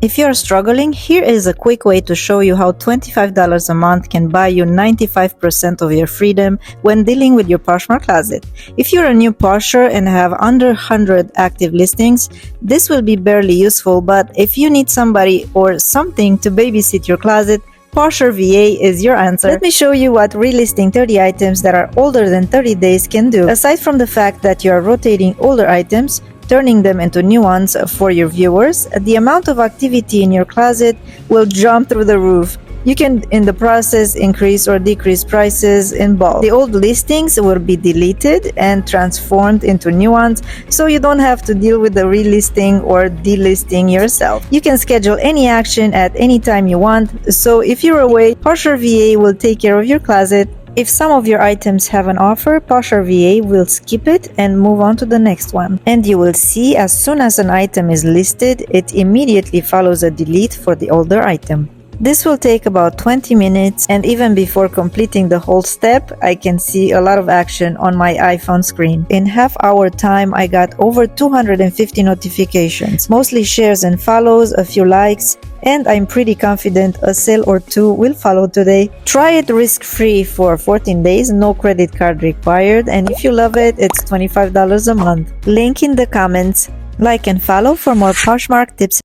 If you are struggling, here is a quick way to show you how $25 a month can buy you 95% of your freedom when dealing with your Poshmark closet. If you're a new Posher and have under 100 active listings, this will be barely useful, but if you need somebody or something to babysit your closet, PosherVA is your answer. Let me show you what relisting 30 items that are older than 30 days can do. Aside from the fact that you are rotating older items, turning them into new ones for your viewers, the amount of activity in your closet will jump through the roof. You can, in the process, increase or decrease prices in bulk. The old listings will be deleted and transformed into new ones, so you don't have to deal with the relisting or delisting yourself. You can schedule any action at any time you want, so if you're away, PosherVA will take care of your closet. If some of your items have an offer, PosherVA will skip it and move on to the next one. And you will see as soon as an item is listed, it immediately follows a delete for the older item. This will take about 20 minutes, and even before completing the whole step, I can see a lot of action on my iPhone screen. In half-hour time, I got over 250 notifications, mostly shares and follows, a few likes, and I'm pretty confident a sale or two will follow today. Try it risk-free for 14 days, no credit card required, and if you love it, it's $25 a month. Link in the comments. Like and follow for more Poshmark tips.